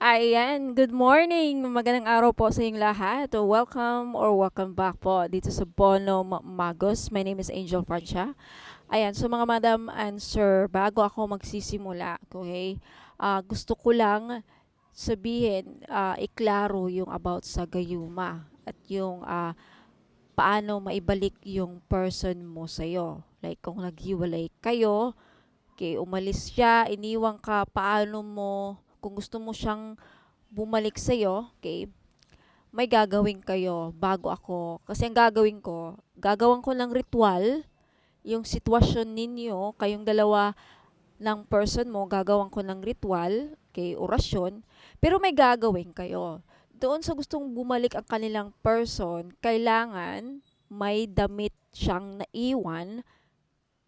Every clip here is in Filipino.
Ayan, good morning. Magandang araw po sa inyong lahat. Welcome back po dito sa Bono Magos. My name is Angel Francia. Ayan, so mga madam and sir, bago ako magsisimula, okay, gusto ko lang sabihin, iklaro yung about sa gayuma at yung paano maibalik yung person mo sa'yo. Like kung naghiwalay kayo, okay, umalis siya, iniwan ka, paano mo, kung gusto mo siyang bumalik sa'yo, okay, may gagawin kayo bago ako. Kasi ang gagawin ko, gagawan ko ng ritual, yung sitwasyon ninyo, kayong dalawa ng person mo, gagawan ko ng ritual, okay, orasyon, pero may gagawin kayo. Doon sa gustong bumalik ang kanilang person, kailangan may damit siyang naiwan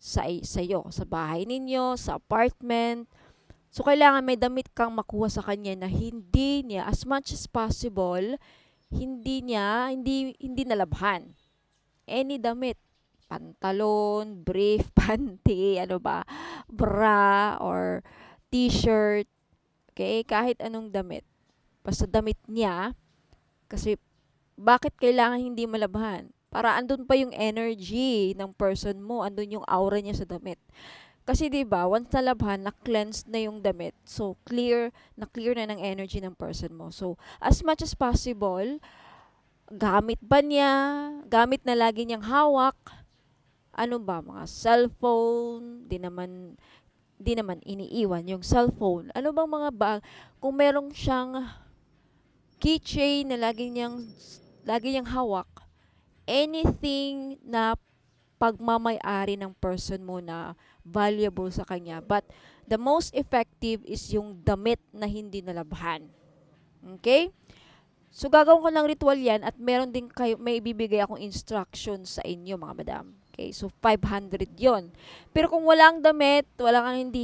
sa'yo, sa bahay ninyo, sa apartment. So, kailangan may damit kang makuha sa kanya na hindi niya, as much as possible, hindi nalabhan. Any damit, pantalon, brief, panty, ano ba, bra, or t-shirt, okay, kahit anong damit. Basta damit niya, kasi bakit kailangan hindi malabhan? Para andun pa yung energy ng person mo, andun yung aura niya sa damit. Kasi 'di ba, once nalabhan, na-cleanse na yung damit. So clear na ng energy ng person mo. So as much as possible, gamit ba niya, gamit na lagi niyang hawak, ano ba, mga cellphone, di naman iniiwan yung cellphone. Ano bang mga kung merong siyang keychain na lagi niyang hawak, anything na pagmamay-ari ng person mo na valuable sa kanya. But the most effective is yung damit na hindi nalabhan. Okay? So, gagawin ko ng ritual yan at meron din kayo, may ibibigay akong instructions sa inyo, mga madam. Okay? So, 500 yon. Pero kung walang damit, wala kang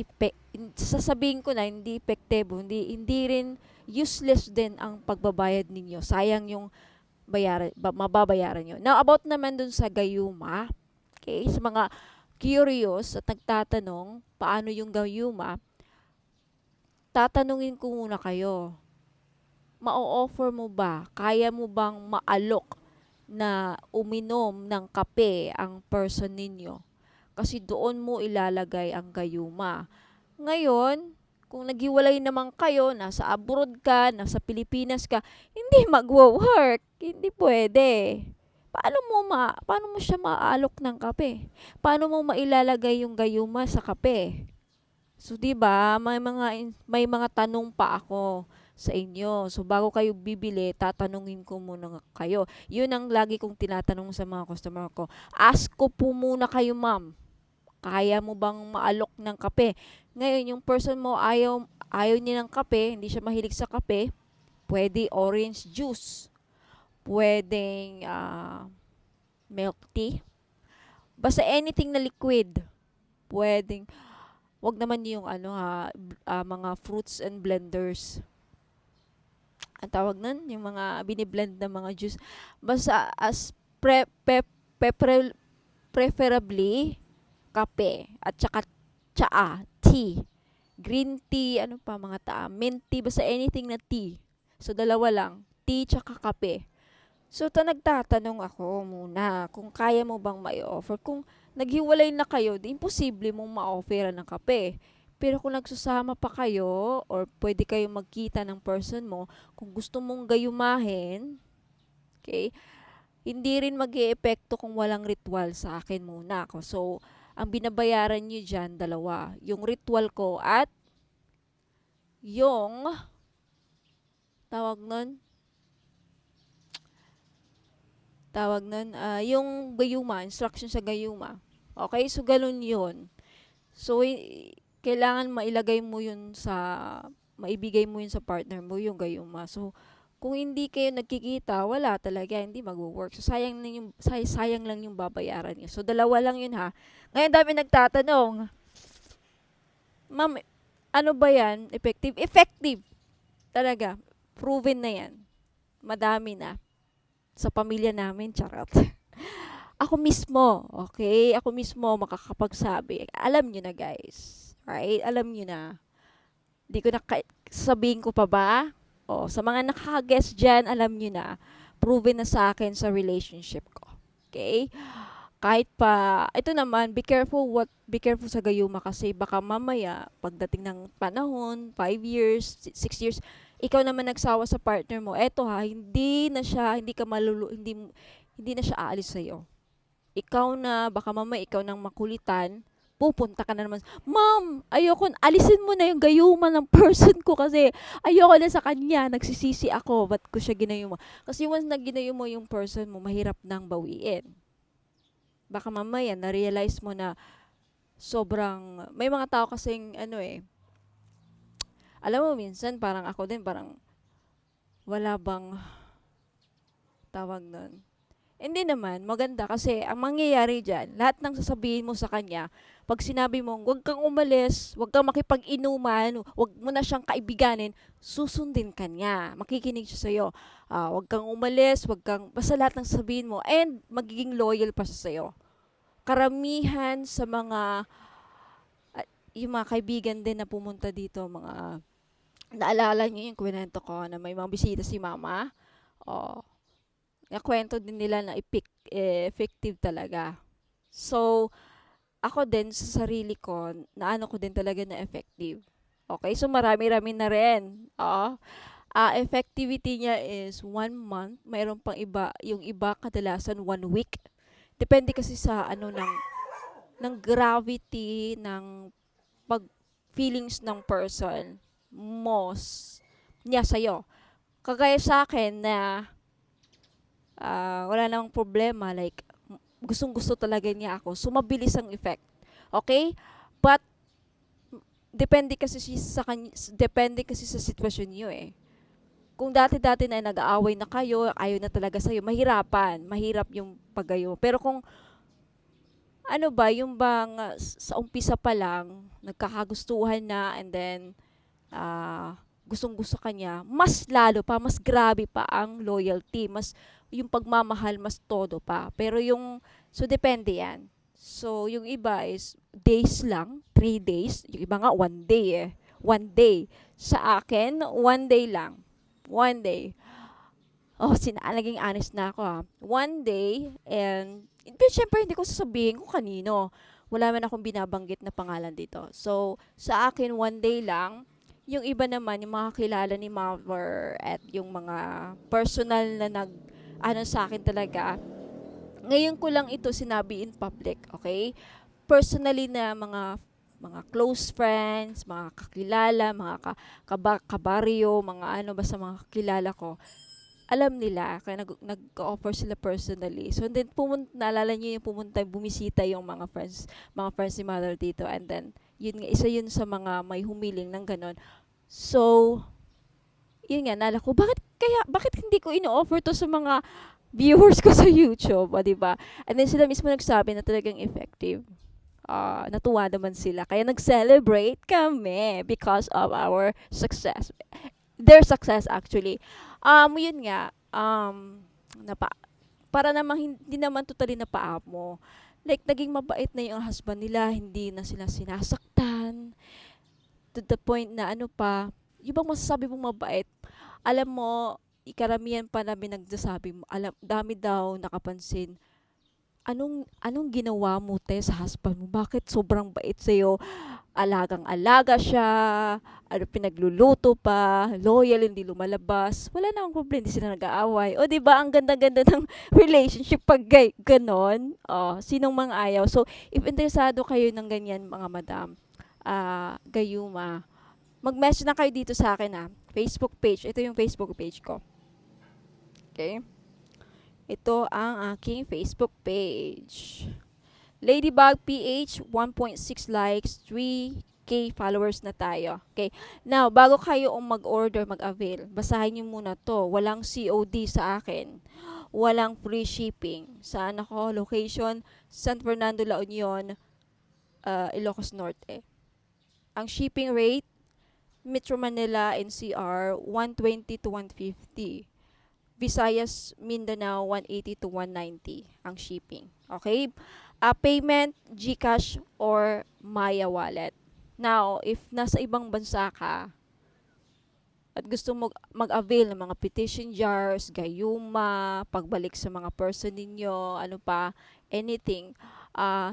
sasabihin ko na, hindi epektibo, hindi rin useless din ang pagbabayad ninyo. Sayang yung mababayaran nyo. Now, about naman dun sa gayuma, okay, sa mga curious at nagtatanong paano yung gayuma, tatanungin ko muna kayo. Ma-offer mo ba? Kaya mo bang maalok na uminom ng kape ang person ninyo? Kasi doon mo ilalagay ang gayuma. Ngayon, kung naghiwalay naman kayo, nasa abroad ka, nasa Pilipinas ka, hindi magwo-work. Hindi pwede. Paano mo siya maalok ng kape? Paano mo mailalagay yung gayuma sa kape? So, 'di ba, may mga tanong pa ako sa inyo. So, bago kayo bibili, tatanungin ko muna kayo. 'Yun ang lagi kong tinatanong sa mga customer ko. Ask ko po muna kayo, ma'am. Kaya mo bang maalok ng kape? Ngayon, yung person mo ayaw niya ng kape, hindi siya mahilig sa kape, pwede orange juice, pwedeng milk tea, basta anything na liquid. Pwedeng, wag naman yung mga fruits and blenders. Ang tawag nun, yung mga biniblend na mga juice. Basta as pre- preferably, kape at saka tsaa, tea. Green tea, ano pa mga mint tea, basta anything na tea. So, dalawa lang, tea tsaka kape. So, nagtatanong ako muna kung kaya mo bang mai-offer. Kung naghiwalay na kayo, di imposible mong ma-offeran ng kape. Pero kung nagsusama pa kayo or pwede kayong magkita ng person mo, kung gusto mong gayumahin, okay, hindi rin mag-eepekto kung walang ritual sa akin muna ako. So, ang binabayaran nyo dyan, dalawa. Yung ritual ko at yung, tawag nun, yung gayuma, instruction sa gayuma. Okay, so ganun yun. So, kailangan maibigay mo yun sa partner mo, yung gayuma. So, kung hindi kayo nagkikita, wala talaga, hindi magwo-work. So, sayang lang yung babayaran niyo. So, dalawa lang yun ha. Ngayon, dami nagtatanong, ma'am, ano ba yan? Effective? Effective. Talaga. Proven na yan. Madami na. Sa pamilya namin, charot. Ako mismo, okay? Ako mismo makakapagsabi. Alam nyo na, guys. Right? Alam nyo na. Di ko na sabihin ko pa ba? Sa mga nakaka-guess dyan, alam nyo na, proven na sa akin sa relationship ko. Okay? Kahit pa, ito naman, be careful sa gayuma kasi baka mamaya, pagdating ng panahon, 5 years, 6 years, ikaw naman nagsawa sa partner mo, eto ha, hindi ka hindi na siya aalis sa'yo. Ikaw na, baka mamaya ikaw nang makulitan, pupunta ka na naman, Ma'am, ayoko, alisin mo na yung gayuma ng person ko kasi ayoko na sa kanya, nagsisisi ako, ba't ko siya ginayuma? Kasi once na ginayuma yung person mo, mahirap nang bawiin. Baka mamaya, na-realize mo na may mga tao kasing, alam mo, minsan, parang ako din, parang, wala bang tawag nun? Hindi naman, maganda kasi ang mangyayari dyan, lahat ng sasabihin mo sa kanya, pag sinabi mo, huwag kang umalis, huwag kang makipag-inuman, huwag mo na siyang kaibiganin, susundin ka niya. Makikinig siya sa'yo. Huwag kang umalis, basta lahat ng sasabihin mo, and magiging loyal pa siya sa'yo. Karamihan sa yung mga kaibigan din na pumunta dito, naalala niyo yung kwento ko na may mga bisita si mama, o, nakwento din nila na effective talaga. So, ako din sa sarili ko, naano ko din talaga na effective. Okay, so marami-rami na rin. Effectivity niya is 1 month. Mayroon pang iba, yung iba kadalasan 1 week. Depende kasi sa ng gravity ng pag feelings ng person mo niya sa'yo. Kagaya sa akin na wala namang problema, like gustong-gusto talaga niya ako. So mabilis ang effect. Okay? But depende kasi sa sitwasyon niyo eh. Kung dati-dati na nag-aaway na kayo, ayaw na talaga sa'yo, mahirap yung pagayo. Pero kung yung bang sa umpisa pa lang, nagkakagustuhan na, and then, gustong-gusto ka niya, mas lalo pa, mas grabe pa ang loyalty, yung pagmamahal, mas todo pa. Pero so depende yan. So, yung iba is days lang, 3 days, yung iba nga 1 day eh. 1 day. Sa akin, 1 day lang. 1 day. Naging honest na ako 1 day, and syempre hindi ko sasabihin kung kanino. Wala man akong binabanggit na pangalan dito. So, sa akin, 1 day lang. Yung iba naman, yung mga kilala ni Mother at yung mga personal na sa akin talaga, ngayon ko lang ito sinabi in public, okay? Personally na mga close friends, mga kakilala, mga kabaryo, basta mga kakilala ko, alam nila, kaya nag-offer sila personally. So, then, naalala niyo yung bumisita yung mga friends ni Mother dito, and then, isa yun sa mga may humiling ng ganon. So, yun nga, naalala ko, bakit hindi ko ino-offer to sa mga viewers ko sa YouTube, diba? And then, sila mismo nagsabi na talagang effective. Natuwa naman sila. Kaya nag-celebrate kami because of our success. Their success, actually. Yun nga, para namang hindi naman totally napaamo. Like, naging mabait na yung husband nila, hindi na sila sinasaktan. To the point na yung bang masasabi mong mabait, alam mo, karamihan pa namin nagsasabi mo, dami daw nakapansin, anong ginawa mo sa husband mo? Bakit sobrang bait sa'yo? Alagang-alaga siya, pinagluluto pa, loyal, hindi lumalabas. Wala namang problem, hindi sila nag-aaway. O, diba, ang ganda-ganda ng relationship pag ganon. Sinong mga ayaw? So, if interesado kayo ng ganyan, mga madam, gayuma, mag-message na kayo dito sa akin Facebook page. Ito yung Facebook page ko. Okay? Ito ang aking Facebook page. Ladybug PH, 1.6 likes, 3K followers na tayo. Okay. Now, bago kayo mag-order, mag-avail, basahin niyo muna to. Walang COD sa akin. Walang free shipping. Saan ako? Location, San Fernando, La Union, Ilocos Norte. Ang shipping rate, Metro Manila, NCR, 120 to 150. Visayas, Mindanao, 180 to 190 ang shipping. Okay? Payment, GCash or Maya Wallet. Now, if nasa ibang bansa ka, at gusto mo mag-avail ng mga petition jars, gayuma, pagbalik sa mga person ninyo, ano pa, anything,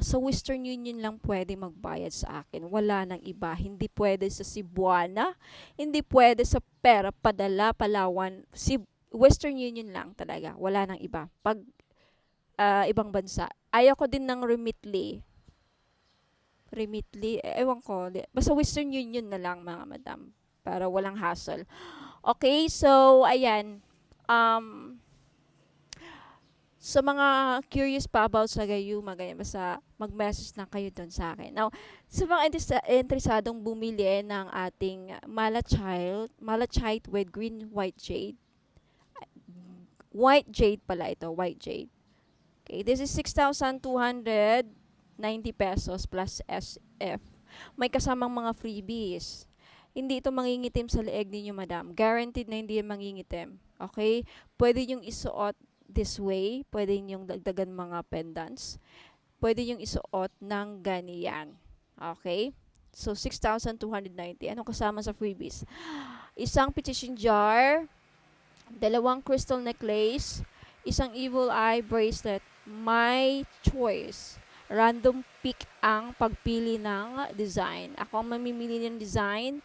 sa Western Union lang pwede magbayad sa akin. Wala nang iba. Hindi pwede sa Cebuana, hindi pwede sa Pera Padala, Palawan. Western Union lang talaga. Wala nang iba. Pag ibang bansa. Ayaw ko din ng Remitly. Remitly, ewan ko. Basta Western Union na lang, mga madam. Para walang hassle. Okay, so, ayan. Um, sa mga curious pa about sa Gayuma, ganyan, basta mag-message na kayo doon sa akin. Now, sa mga interesadong bumili ng ating malachite with green white jade. White jade pala ito, white jade. Okay, this is 6,290 pesos plus SF. May kasamang mga freebies. Hindi ito mangingitim sa leeg ninyo, madam. Guaranteed na hindi yan mangingitim. Okay? Pwede yung isuot this way. Pwede yung dagdagan mga pendants. Pwede yung isuot ng ganiyan. Okay? So, 6,290. Anong kasama sa freebies? Isang petition jar, dalawang crystal necklace, isang evil eye bracelet, my choice. Random pick ang pagpili ng design. Ako ang mamimili ng design,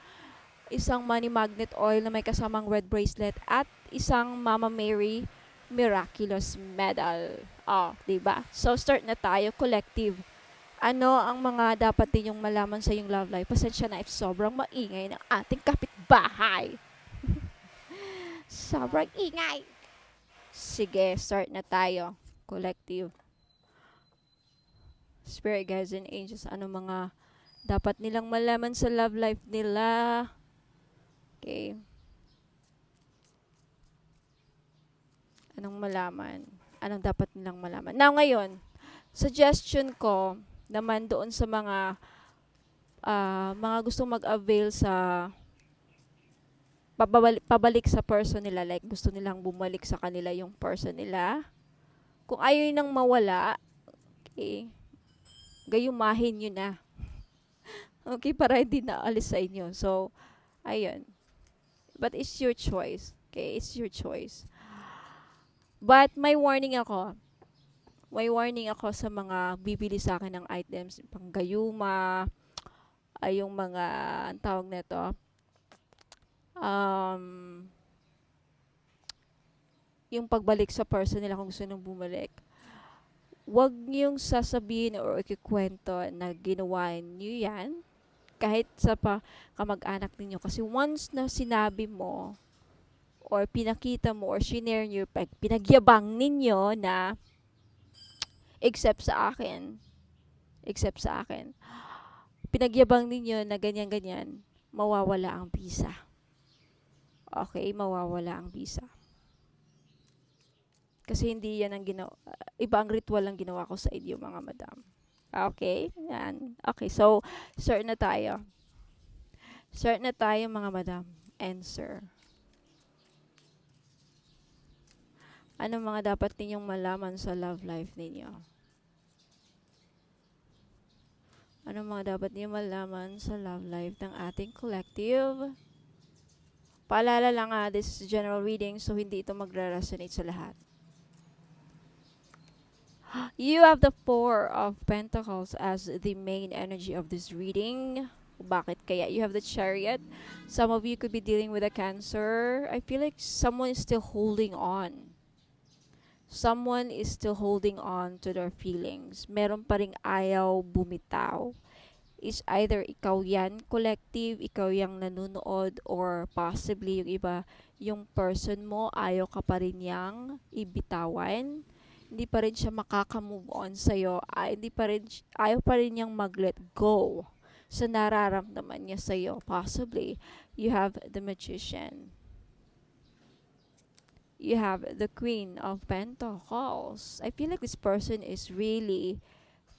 isang money magnet oil na may kasamang red bracelet, at isang Mama Mary miraculous medal. Oh, 'di ba? So start na tayo, collective. Ano ang mga dapat ninyong malaman sa iyong love life? Pasensya na if sobrang maingay ng ating kapitbahay. Sobrang ingay. Sige, start na tayo. Collective. Spirit guides and angels, ano mga dapat nilang malaman sa love life nila? Okay. Anong malaman? Anong dapat nilang malaman? Now, ngayon, suggestion ko naman doon sa mga gustong mag-avail sa pabalik sa person nila, like gusto nilang bumalik sa kanila yung person nila. Kung ayaw nang mawala, okay, gayumahin nyo na. Okay, para hindi na alis sa inyo. So, ayun. But it's your choice. Okay, it's your choice. But may warning ako. May warning ako sa mga bibili sa akin ng items, pang gayuma, ay yung mga, ang tawag nito, yung pagbalik sa person nila kung gusto nung bumalik. Huwag niyong sasabihin or ikikwento na ginawa niyo yan kahit sa kamag-anak ninyo. Kasi once na sinabi mo or pinakita mo or shinare niyo, pinagyabang ninyo na except sa akin, pinagyabang ninyo na ganyan-ganyan, mawawala ang visa. Okay, mawawala ang visa. Kasi hindi yan ang iba ang ritual ang ginawa ko sa inyo, mga madam. Okay? Yan. Okay, so, start na tayo. Start na tayo, mga madam and sir. Ano mga dapat ninyong malaman sa love life ninyo? Ano mga dapat ninyong malaman sa love life ng ating collective? Paalala lang, this is general reading, so hindi ito magre-resonate sa lahat. You have the Four of Pentacles as the main energy of this reading. Bakit kaya? You have the Chariot. Some of you could be dealing with a Cancer. I feel like someone is still holding on. Someone is still holding on to their feelings. Meron pa ring ayaw bumitaw. Is either ikaw yan, collective, ikaw yung nanonood, or possibly yung iba, yung person mo, ayaw ka pa rin yang ibitawan. Hindi pa rin siya makaka-move on sa'yo. Ayaw pa rin niyang mag-let go sa nararamdaman niya sa'yo. Possibly, you have the Magician. You have the Queen of Pentacles. I feel like this person is really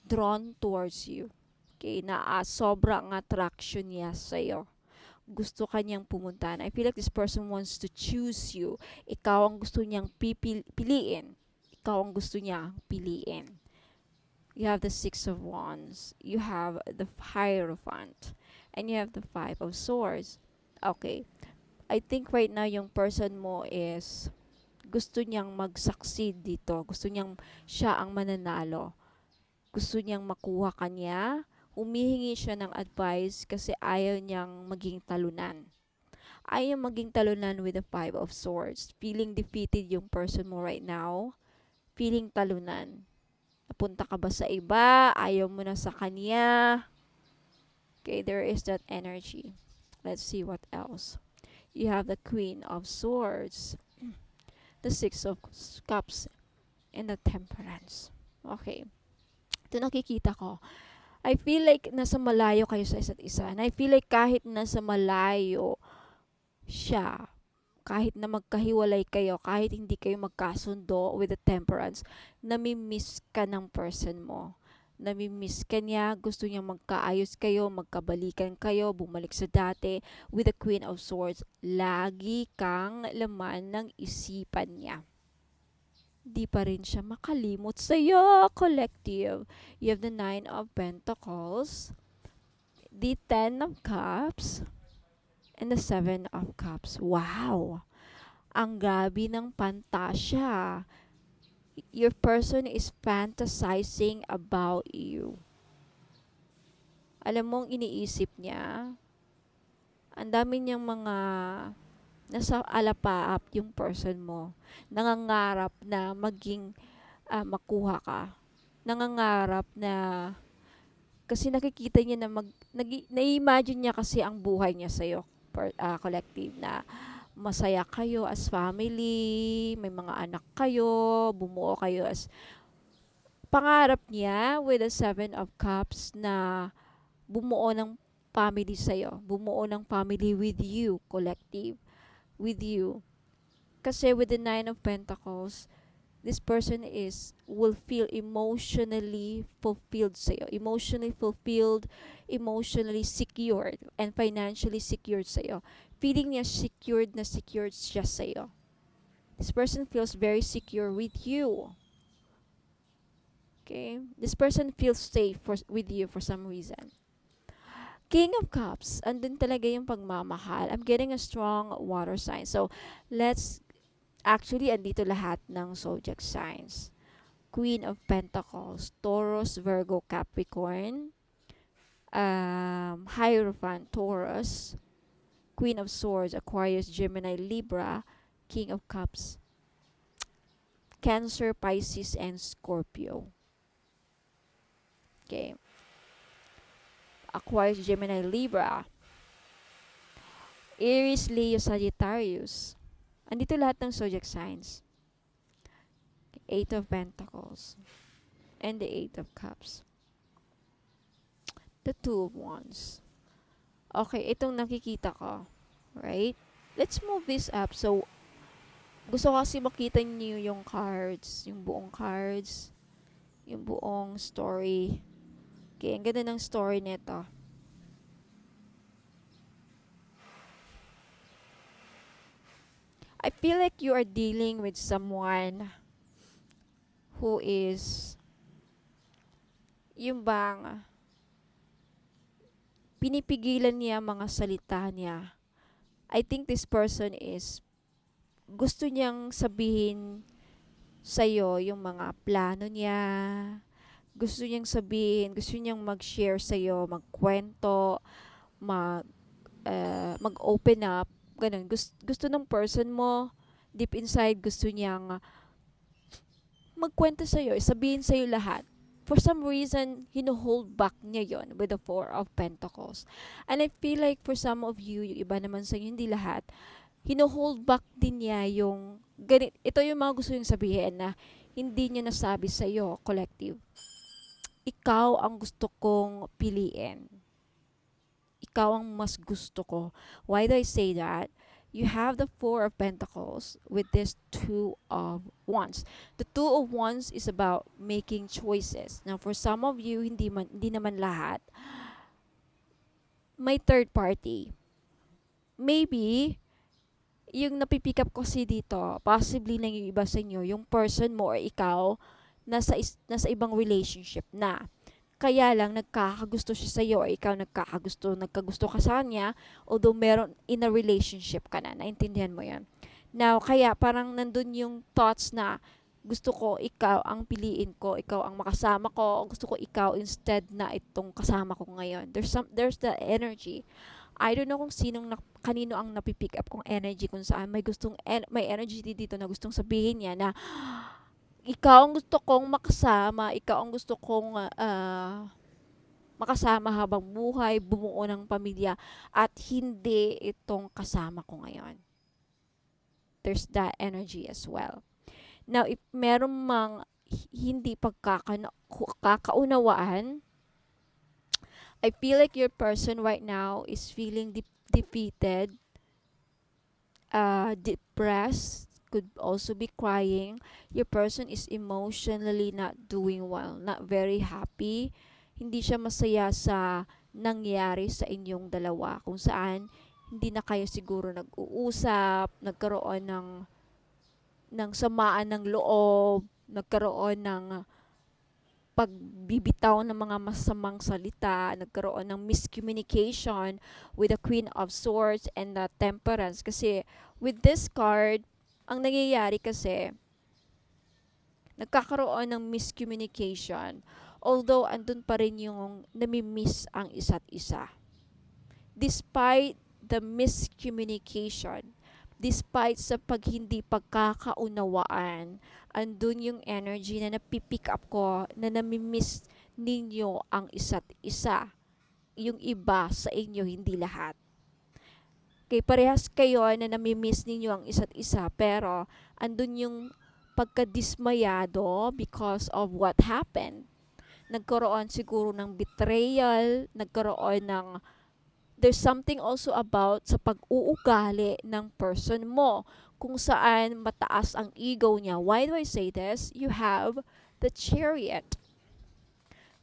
drawn towards you. Okay, sobrang attraction niya sa'yo. Gusto kanyang pumuntahan. I feel like this person wants to choose you. Ikaw ang gusto niyang piliin. Ikaw ang gusto niya piliin. You have the Six of Wands. You have the Hierophant. And you have the Five of Swords. Okay. I think right now yung person mo is gusto niyang mag-succeed dito. Gusto niyang siya ang mananalo. Gusto niyang makuha kanya. Humihingi siya ng advice kasi ayaw niyang maging talunan. Ayaw maging talunan with the Five of Swords. Feeling defeated yung person mo right now. Feeling talunan. Napunta ka ba sa iba? Ayaw mo na sa kanya? Okay, there is that energy. Let's see what else. You have the Queen of Swords, the Six of Cups, and the Temperance. Okay. Ito nakikita ko. I feel like nasa malayo kayo sa isa't isa. And I feel like kahit nasa malayo siya, kahit na magkahiwalay kayo, kahit hindi kayo magkasundo with the Temperance, nami-miss ka ng person mo. Nami-miss ka niya, gusto niya magkaayos kayo, magkabalikan kayo, bumalik sa dati. With the Queen of Swords, lagi kang laman ng isipan niya. Di pa rin siya makalimot sa'yo, collective. You have the Nine of Pentacles, the Ten of Cups, and the Seven of Cups. Wow! Ang gabi ng pantasya. Your person is fantasizing about you. Alam mong iniisip niya, ang dami niyang mga nasa alapaap yung person mo. Nangangarap na maging makuha ka. Nangangarap na kasi nakikita niya na na-imagine niya kasi ang buhay niya sa'yo, collective, na masaya kayo as family, may mga anak kayo, bumuo kayo as pangarap niya with the Seven of Cups na bumuo ng family sa'yo, bumuo ng family with you, collective, with you. Kasi with the Nine of Pentacles, this person will feel emotionally fulfilled sa'yo. Emotionally fulfilled, emotionally secured, and financially secured sa'yo. Feeling niya secured na secured siya sa'yo. This person feels very secure with you. Okay? This person feels safe with you for some reason. King of Cups, andun talaga yung pagmamahal. I'm getting a strong water sign. So, actually, andito lahat ng zodiac signs. Queen of Pentacles, Taurus, Virgo, Capricorn, Hierophant, Taurus, Queen of Swords, Aquarius, Gemini, Libra, King of Cups, Cancer, Pisces, and Scorpio. Okay. Aquarius, Gemini, Libra, Aries, Leo, Sagittarius. Andito lahat ng zodiac signs. Eight of Pentacles and the Eight of Cups. The Two of Wands. Okay, itong nakikita ko. Right? Let's move this up. So, gusto ko kasi makita niyo yung cards, yung buong cards, yung buong story. Okay, ang ganda ng story nito. I feel like you are dealing with someone who is yung bang pinipigilan niya mga salita niya. I think this person is gusto niyang sabihin sa'yo yung mga plano niya. Gusto niyang sabihin, gusto niyang mag-share sa'yo, magkwento, mag-open up. Ganun. Gusto ng person mo, deep inside, gusto niyang magkwento sa'yo, sabihin sa'yo lahat. For some reason, hino-hold back niya yon with the Four of Pentacles. And I feel like for some of you, yung iba naman sa'yo, hindi lahat, hino-hold back din niya yung, ito yung mga gusto yung sabihin na hindi niya nasabi sa'yo, collective. Ikaw ang gusto kong piliin. Ikaw ang mas gusto ko. Why do I say that? You have the Four of Pentacles with this Two of Wands. The Two of Wands is about making choices. Now, for some of you, hindi naman lahat, may third party. Maybe, yung napipick up kasi dito, possibly na yung iba sa inyo, yung person mo or ikaw, nasa ibang relationship na. Kaya lang nagkakagusto siya sa'yo or ikaw nagkagusto ka sa kanya, although meron in a relationship ka na. Naintindihan mo 'yan? Now, kaya parang nandun yung thoughts na gusto ko ikaw ang piliin ko, ikaw ang makasama ko, gusto ko ikaw instead na itong kasama ko ngayon. There's the energy. I don't know kung kanino ang napipick up kung energy kung saan may energy dito na gustong sabihin niya na ikaw ang gusto kong makasama, ikaw ang gusto kong makasama habang buhay, bumuo ng pamilya, at hindi itong kasama ko ngayon. There's that energy as well. Now, if meron mang hindi pagkakaunawaan, I feel like your person right now is feeling defeated, depressed, could also be crying. Your person is emotionally not doing well, not very happy. Hindi siya masaya sa nangyari sa inyong dalawa, kung saan hindi na kayo siguro nag-uusap, nagkaroon ng samaan ng loob, nagkaroon ng pagbibitaw ng mga masamang salita, nagkaroon ng miscommunication with the Queen of Swords and the Temperance. Kasi with this card, ang nangyayari kasi, nagkakaroon ng miscommunication. Although, andun pa rin yung namimiss ang isa't isa. Despite the miscommunication, despite sa hindi pagkakaunawaan, andun yung energy na napipick up ko na namimiss ninyo ang isa't isa. Yung iba sa inyo, hindi lahat. Kaya parehas kayo na namimiss ninyo ang isa't isa, pero andun yung pagkadismayado because of what happened. Nagkaroon siguro ng betrayal, nagkaroon ng there's something also about sa pag-uugali ng person mo, kung saan mataas ang ego niya. Why do I say this? You have the Chariot,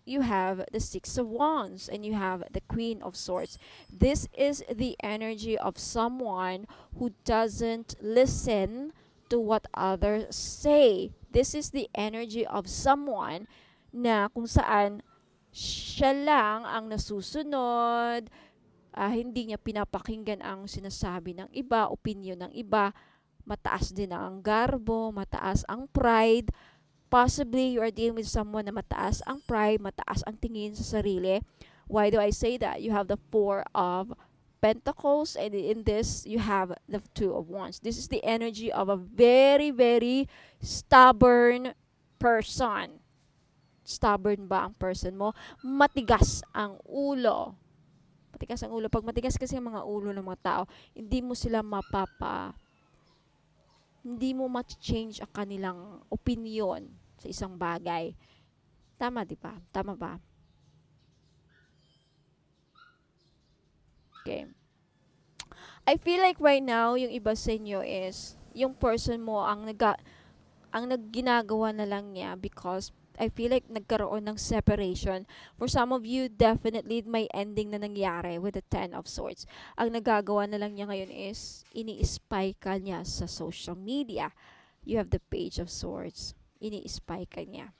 you have the Six of Wands, and you have the Queen of Swords. This is the energy of someone who doesn't listen to what others say. This is the energy of someone na kung saan siya lang ang nasusunod, hindi niya pinapakinggan ang sinasabi ng iba, opinion ng iba, mataas din ang garbo, mataas ang pride. Possibly, you are dealing with someone na mataas ang pride, mataas ang tingin sa sarili. Why do I say that? You have the Four of Pentacles, and in this, you have the Two of Wands. This is the energy of a very, very stubborn person. Stubborn ba ang person mo? Matigas ang ulo. Matigas ang ulo. Pag matigas kasi ang mga ulo ng mga tao, hindi mo ma-change ang kanilang opinion sa isang bagay. Tama, di ba? Tama ba? Okay. I feel like right now, yung iba sa inyo is, yung person mo ang ginagawa na lang niya because I feel like nagkaroon ng separation. For some of you, definitely may ending na nangyari with the Ten of Swords. Ang nagagawa na lang niya ngayon is, ini-spy ka niya sa social media. You have the Page of Swords. Ini-spy ka niya.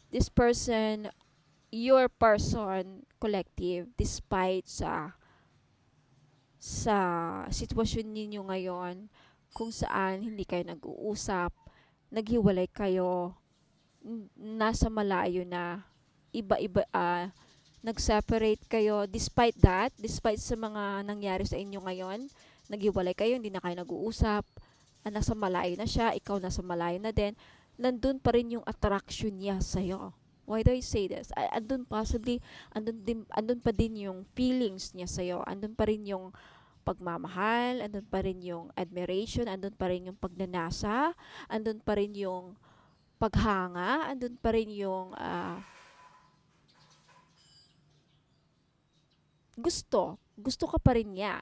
This person, your person, collective, despite sa sitwasyon ninyo ngayon, kung saan hindi kayo nag-uusap, naghiwalay kayo, nasa malayo na, iba-iba, nag-separate kayo. Despite that, despite sa mga nangyari sa inyo ngayon, naghiwalay kayo, hindi na kayo nag-uusap, nasa malayo na siya, ikaw nasa malayo na din, nandun pa rin yung attraction niya sa'yo. Why do I say this? Andun pa din yung feelings niya sa'yo, andun pa rin yung pagmamahal, andun pa rin yung admiration, andun pa rin yung pagnanasa, andun pa rin yung paghanga, andun pa rin yung gusto ka pa rin niya.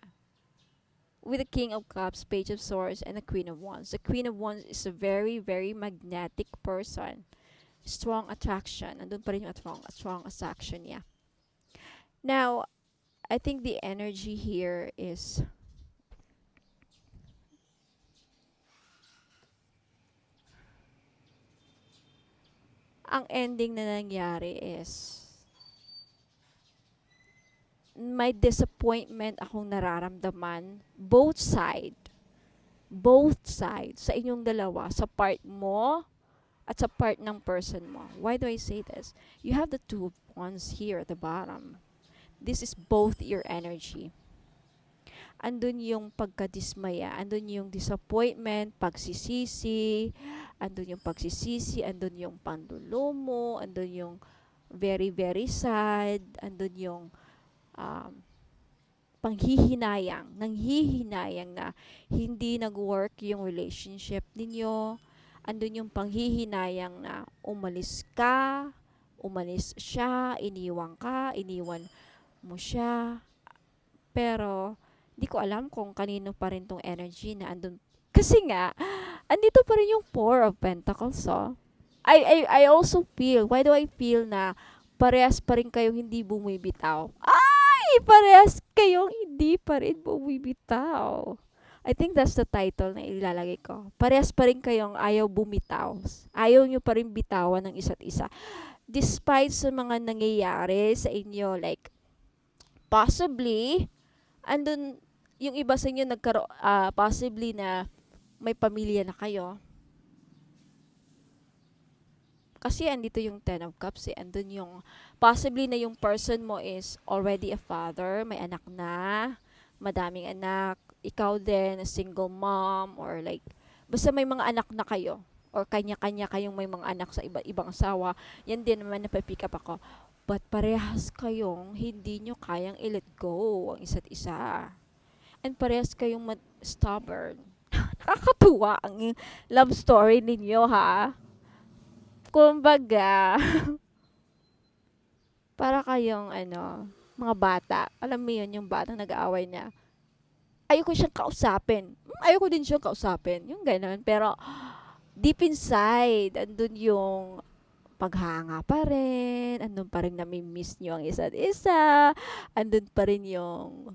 With the King of Cups, Page of Swords, and the Queen of Wands. The Queen of Wands is a very, very magnetic person. Strong attraction. Andun pa rin yung strong attraction niya. Now, I think the energy here is ang ending na nangyari is may disappointment akong nararamdaman both side sa inyong dalawa, sa part mo at sa part ng person mo. Why do I say this? You have the two of wands here at the bottom. This is both your energy. Andun yung pagkadismaya, andun yung disappointment, pagsisisi, andun yung pandulumo, andun yung very, very sad, andun yung um, nanghihinayang na hindi nag-work yung relationship ninyo. Andun yung panghihinayang na umalis siya, iniwan mo siya. Pero, di ko alam kung kanino pa rin tong energy na andun. Kasi nga, andito pa rin yung Four of Pentacles, oh. I also feel, why do I feel na parehas pa rin kayong hindi bumibitaw? Parehas kayong hindi pa rin bumibitaw. I think that's the title na ilalagay ko. Parehas pa rin kayong ayaw bumitaw. Ayaw nyo pa rin bitawan ng isa't isa. Despite sa mga nangyayari sa inyo, like, possibly, andun, yung iba sa inyo possibly na may pamilya na kayo. Kasi andito yung Ten of Cups eh. Andun yung, possibly na yung person mo is already a father, may anak na, madaming anak, ikaw din, a single mom, or like, basta may mga anak na kayo, or kanya-kanya kayong may mga anak sa iba-ibang asawa, yan din naman napapick up ako. But parehas kayong hindi nyo kayang i-let go ang isa't isa. And parehas kayong stubborn. Nakakatuwa ang love story ninyo, ha? Kumbaga, para kayong mga bata. Alam mo yun, yung batang nag-aaway na, ayoko siyang kausapin. Ayoko din siyang kausapin. Yung gano'n. Pero, deep inside, andun yung paghanga pa rin. Andun pa rin nami-miss nyo ang isa't isa. Andun pa rin yung,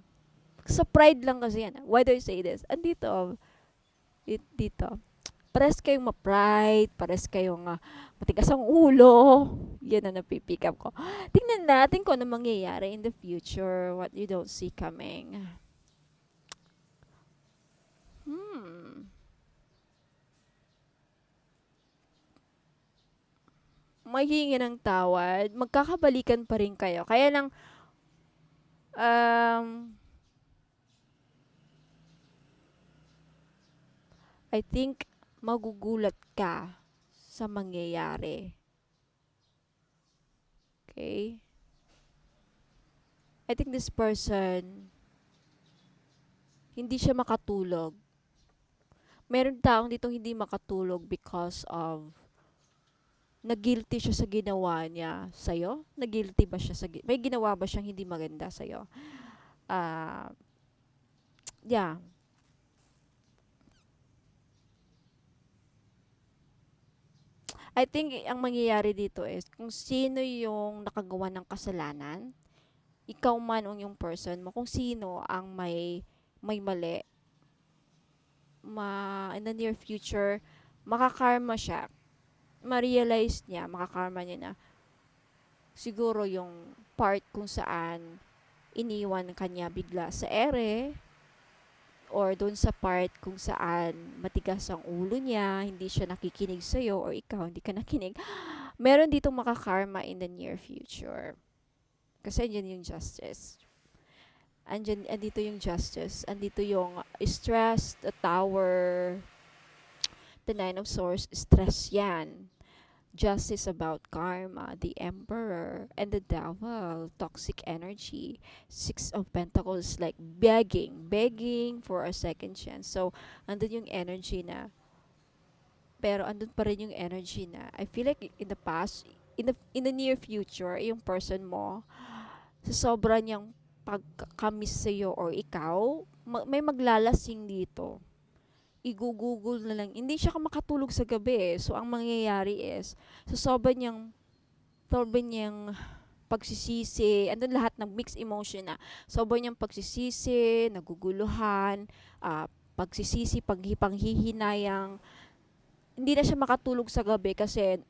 sa pride lang kasi yan. Why do I say this? Andito, dito. Pares kayong ma-pride, pares kayong matigas ang ulo. Yan ang napipick up ko. Tingnan natin kung ano mangyayari in the future, what you don't see coming. Maghingi ng tawad, magkakabalikan pa rin kayo. Kaya lang, I think, magugulat ka sa mangyayari. Okay? I think this person, hindi siya makatulog. Meron taong ditong hindi makatulog because of nag-guilty siya sa ginawa niya sa'yo? Nag-guilty ba siya may ginawa ba siyang hindi maganda sa'yo? Yeah. I think ang mangyayari dito is kung sino yung nakagawa ng kasalanan, ikaw man o yung person mo, kung sino ang may mali, in the near future, makakarma siya. Ma-realize niya, makakarma niya na siguro yung part kung saan iniwan kanya bigla sa ere, or doon sa part kung saan matigas ang ulo niya, hindi siya nakikinig sa'yo, or ikaw hindi ka nakinig, meron ditong makakarma in the near future. Kasi andyan yung justice. Andito yung justice. Andito yung stress, the tower, the Nine of Swords, stress yan. Justice about karma, the Emperor, and the Devil, toxic energy. Six of Pentacles, like begging for a second chance. So, andun yung energy na, pero andun pa rin yung energy na, I feel like in the past, in the near future, yung person mo, sa sobra niyang pagkamiss sa'yo or ikaw, may maglalasing dito. Igugugol na lang. Hindi siya makatulog sa gabi eh. So, ang mangyayari is, sa sobrang niyang pagsisisi, andun lahat ng mixed emotion na. Sobrang niyang pagsisisi, naguguluhan, pagsisisi, panghihinayang. Hindi na siya makatulog sa gabi kasi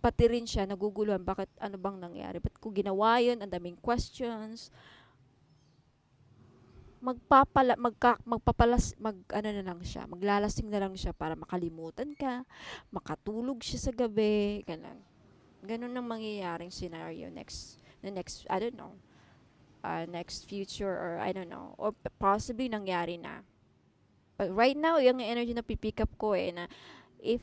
pati rin siya naguguluhan, bakit, ano bang nangyari, ba't ko ginawa yun, ang daming questions, ano na lang siya, maglalasing na lang siya para makalimutan ka, makatulog siya sa gabi, ganun. Ganun ang mangyayaring scenario next, I don't know, next future, or I don't know, or possibly nangyari na. But right now, yung energy na pipick up ko na if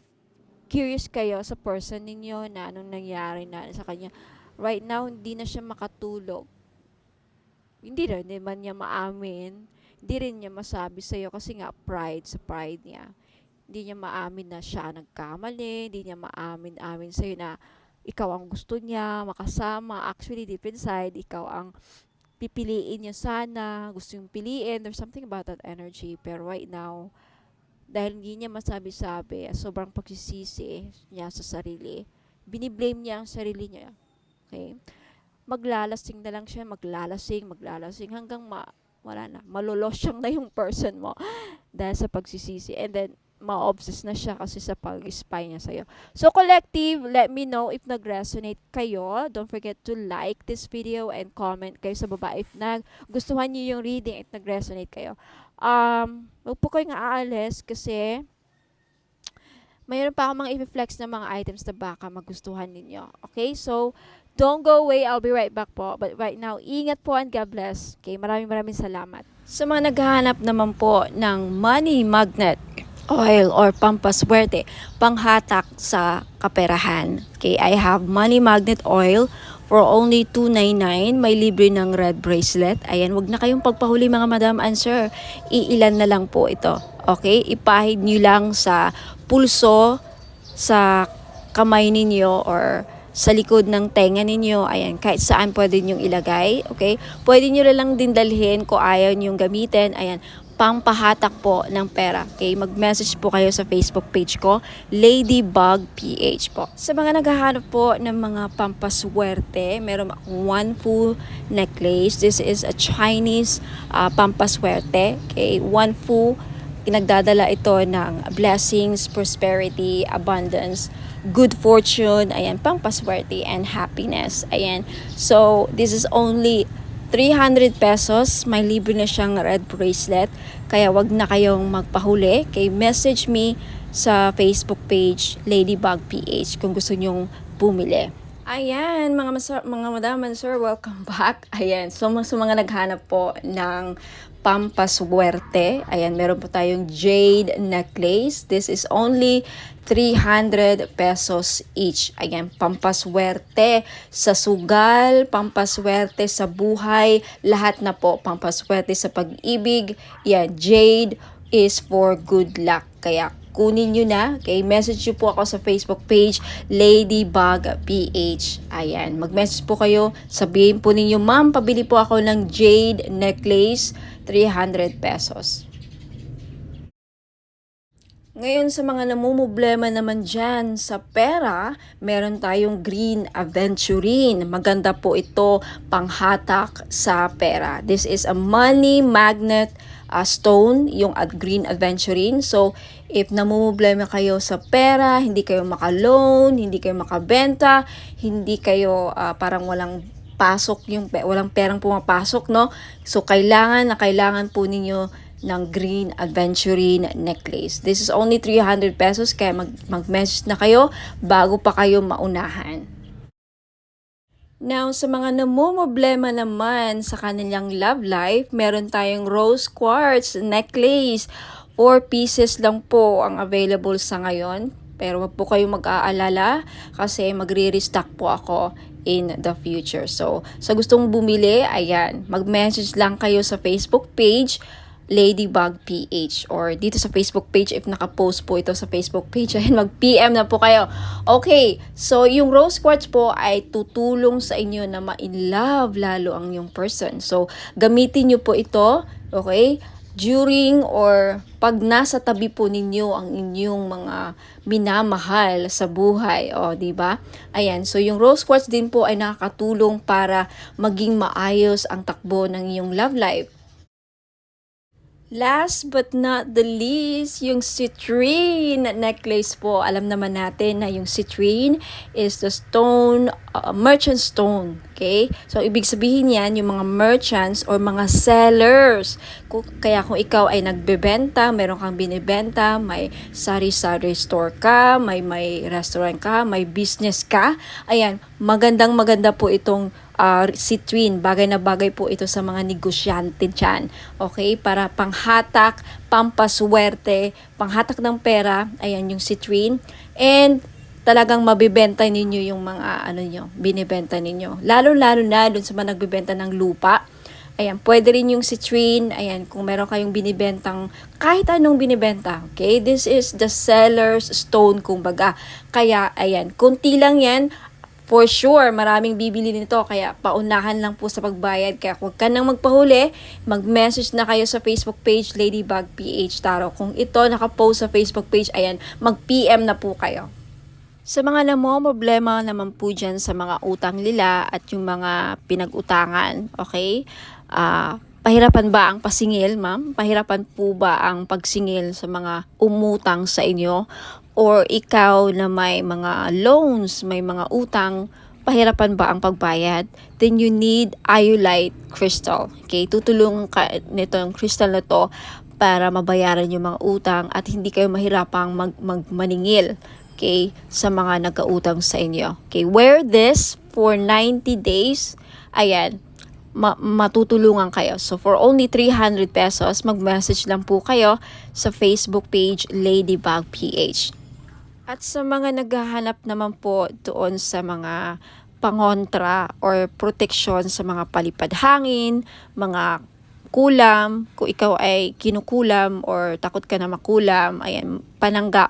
curious kayo sa person ninyo na anong nangyari na sa kanya, right now, hindi na siya makatulog. Hindi rin naman niya maamin, hindi rin niya masabi sa'yo kasi nga sa pride niya. Hindi niya maamin na siya nagkamali, hindi niya maamin sa'yo na ikaw ang gusto niya makasama. Actually, deep inside, ikaw ang pipiliin niya sana, gusto yung piliin, there's something about that energy. Pero right now, dahil hindi niya masabi-sabi, sobrang pagsisisi niya sa sarili, biniblame niya ang sarili niya. Okay? Maglalasing na lang siya, maglalasing, hanggang wala na, malolosyang na yung person mo dahil sa pagsisisi. And then, ma-obsess na siya kasi sa pag-spy niya sa'yo. So, collective, let me know if nag-resonate kayo. Don't forget to like this video and comment kayo sa baba if gustuhan niyo yung reading, if nag-resonate kayo. Huwag po kayong aalis kasi mayroon pa akong mga i-flex na mga items na baka magustuhan ninyo. Okay? So, don't go away. I'll be right back po. But right now, ingat po and God bless. Okay? Maraming salamat. Sa mga naghahanap naman po ng money magnet oil or pampaswerte, panghatak sa kaperahan. Okay? I have money magnet oil for only $2.99. May libre ng red bracelet. Ayan, wag na kayong pagpahuli mga madam and sir. Iilan na lang po ito. Okay? Ipahid nyo lang sa pulso, sa kamay ninyo, or sa likod ng tenga ninyo. Ayan, kahit saan pwede nyo ilagay. Okay? Pwede nyo lang din dalhin kung ayaw nyo gamitin. Ayan, pampahatak po ng pera. Okay? Mag-message po kayo sa Facebook page ko, Ladybug PH po. Sa mga naghahanap po ng mga pampaswerte, meron akong Wanfu necklace. This is a Chinese pampaswerte. Okay? Wanfu, nagdadala ito ng blessings, prosperity, abundance, good fortune, ayan, pampaswerte, and happiness. Ayan. So, this is only 300 pesos. May libre na siyang red bracelet. Kaya wag na kayong magpahuli. Okay, message me sa Facebook page, Ladybug PH, kung gusto nyong bumili. Ayan, mga madam and sir, welcome back. Ayan, so sa mga naghanap po ng pampaswerte, ayan, meron po tayong jade necklace. This is only 300 pesos each. Ayan, pampaswerte sa sugal, pampaswerte sa buhay, lahat na po, pampaswerte sa pag-ibig. Yan, jade is for good luck. Kaya kunin nyo na. Okay, message nyo po ako sa Facebook page, Ladybug PH. Ayan, mag-message po kayo. Sabihin po ninyo, ma'am, pabili po ako ng jade necklace, 300 pesos. Ngayon sa mga namumblema naman dyan sa pera, meron tayong Green Aventurine. Maganda po ito panghatak sa pera. This is a money magnet stone, yung Green Aventurine. So, if namumblema kayo sa pera, hindi kayo maka-loan, hindi kayo makabenta, hindi kayo parang walang pasok, walang perang pumapasok, no? So, kailangan po ninyo ng Green Aventurine necklace. This is only 300 pesos, kaya mag-message na kayo bago pa kayo maunahan. Now, sa mga namumblema naman sa kanilang love life, meron tayong rose quartz necklace. 4 pieces lang po ang available sa ngayon. Pero wag po kayong mag-aalala kasi magre-restock po ako in the future. So, sa gustong bumili, ayan, mag-message lang kayo sa Facebook page, Ladybug PH, or dito sa Facebook page if naka-post po ito sa Facebook page, ayan, mag-PM na po kayo. Okay, so yung rose quartz po ay tutulong sa inyo na ma-in-love lalo ang yung person. So, gamitin nyo po ito, okay, during or pag nasa tabi po ninyo ang inyong mga minamahal sa buhay, o di ba? Ayan, so yung rose quartz din po ay nakakatulong para maging maayos ang takbo ng iyong love life. Last but not the least, yung citrine necklace po. Alam naman natin na yung citrine is the stone, merchant stone. Okay? So, ibig sabihin yan, yung mga merchants or mga sellers. Kaya kung ikaw ay nagbebenta, meron kang binibenta, may sari-sari store ka, may restaurant ka, may business ka, ayan, maganda po itong citrine. Bagay na bagay po ito sa mga negosyante dyan. Okay? Para panghatak, pampaswerte, panghatak ng pera, ayan yung citrine. And talagang mabibenta ninyo yung mga binibenta ninyo. Lalo-lalo na dun sa mga nagbibenta ng lupa. Ayan, pwede rin yung citrine. Ayan, kung meron kayong binibentang kahit anong binibenta. Okay? This is the seller's stone, kumbaga. Kaya, ayan, kunti lang yan. For sure, maraming bibili nito, kaya paunahan lang po sa pagbayad. Kaya huwag ka nang magpahuli, mag-message na kayo sa Facebook page Ladybug PH Tarot. Kung ito nakapost sa Facebook page, ayan, mag-PM na po kayo. Sa mga problema naman po dyan sa mga utang nila at yung mga pinag-utangan, okay? Pahirapan ba ang pasingil, ma'am? Pahirapan po ba ang pagsingil sa mga umutang sa inyo? Or ikaw na may mga loans, may mga utang, pahirapan ba ang pagbayad? Then you need iolite crystal. Okay? Tutulungan ka nito yung crystal na to para mabayaran yung mga utang at hindi kayo mahirapang maningil. Okay? Sa mga nagkautang sa inyo. Okay? Wear this for 90 days. Ayan. Matutulungan kayo. So, for only 300 pesos, mag-message lang po kayo sa Facebook page Ladybug PH. At sa mga naghahanap naman po doon sa mga pangontra or protection sa mga palipad hangin, mga kulam, kung ikaw ay kinukulam or takot ka na makulam, ayan,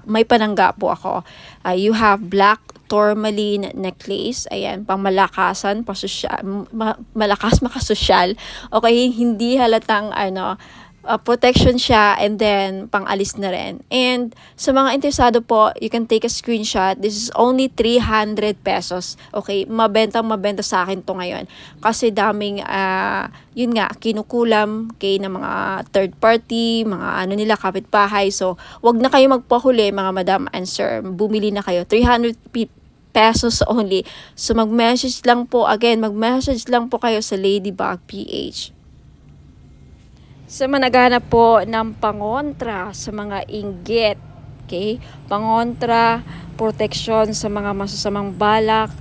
may panangga po ako. You have black tourmaline necklace, ayan, pangmalakasan, malakas makasosyal. Okay, hindi halatang protection siya, and then pang-alis na rin. And sa mga interesado po, you can take a screenshot. This is only 300 pesos. Okay, mabenta sa akin to ngayon. Kasi daming, yun nga, kinukulam kay na mga third party, mga nila, kapitbahay. So, wag na kayo magpahuli, mga madam and sir. Bumili na kayo. 300 pesos only. So, mag-message lang po kayo sa Ladybug PH. Sa mga naghahanap po ng pangontra sa mga inggit, okay? Pangontra, protection sa mga masasamang balak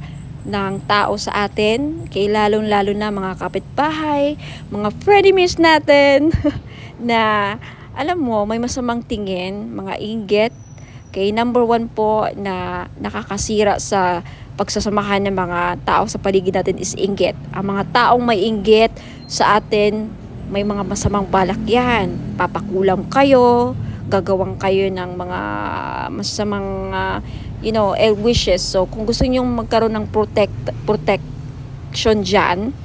ng tao sa atin, okay? Lalong-lalo na mga kapitbahay, mga frenemies natin na alam mo, may masamang tingin, mga inggit. Okay, number 1 po na nakakasira sa pagsasamahan ng mga tao sa paligid natin is inggit. Ang mga taong may inggit sa atin, may mga masamang balak yan. Papakulam kayo, gagawang kayo ng mga masamang ill wishes. So, kung gusto niyo magkaroon ng protection dyan,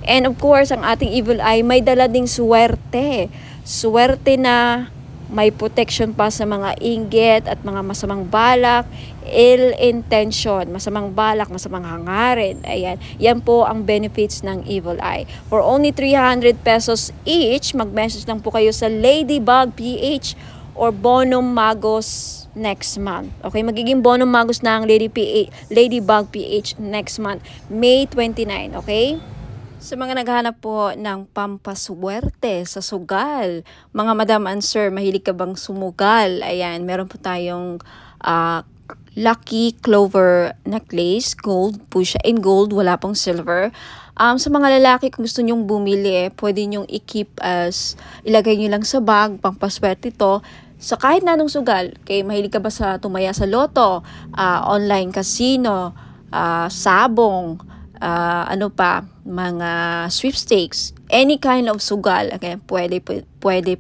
and of course, ang ating evil eye, may dala ding swerte. Swerte na may protection pa sa mga inggit at mga masamang balak, ill intention, masamang balak, masamang hangarin. Ayan, yan po ang benefits ng evil eye. For only 300 pesos each, mag-message lang po kayo sa Ladybug PH or Bonum Magos next month. Okay, magiging Bonum Magos na ang Ladybug PH next month, May 29, okay? Sa mga naghahanap po ng pampaswerte sa sugal, mga madam and sir, mahilig ka bang sumugal? Ayan, meron po tayong lucky clover necklace, gold po siya, in gold, wala pong silver. Sa mga lalaki, kung gusto nyong bumili, pwede nyong i-keep ilagay nyo lang sa bag, pampaswerte ito, sa kahit na anong sugal. Okay, mahilig ka ba sa tumaya sa loto, online casino, sabong, mga sweepstakes, any kind of sugal, okay, pwede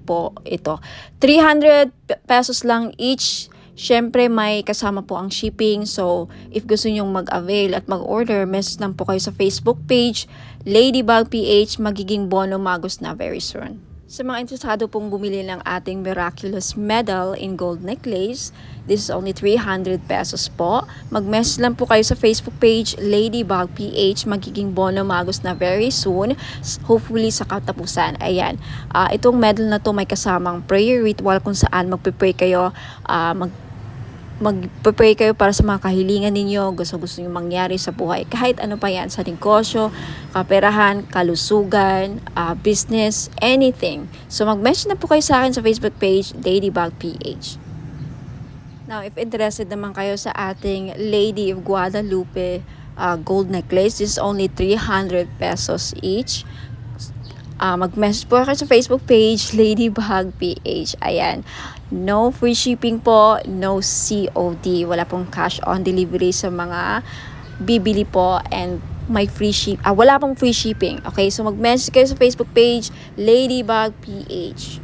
po ito. 300 pesos lang each. Syempre, may kasama po ang shipping. So, if gusto nyong mag-avail at mag-order, message lang po kayo sa Facebook page, Ladybug PH, magiging Bonum Magos na very soon. Sa mga interesado pong bumili ng ating miraculous medal in gold necklace, this is only 300 pesos po. Mag-message lang po kayo sa Facebook page, Ladybug PH. Magiging Bono Magus na very soon. Hopefully sa katapusan. Ayan. Itong medal na to may kasamang prayer ritual kung saan magpe-pray kayo, magpe-pray kayo para sa mga kahilingan ninyo, gusto nyo mangyari sa buhay. Kahit ano pa yan, sa negosyo, kaperahan, kalusugan, business, anything. So mag-message na po kayo sa akin sa Facebook page, Ladybug PH. Now, if interested naman kayo sa ating Lady of Guadalupe gold necklace, this is only 300 pesos each. Mag-message po kayo sa Facebook page, Ladybug PH. Ayan. No free shipping po, no COD. Wala pong cash on delivery sa mga bibili po, and may wala pong free shipping. Okay, so mag-message kayo sa Facebook page, Ladybug PH.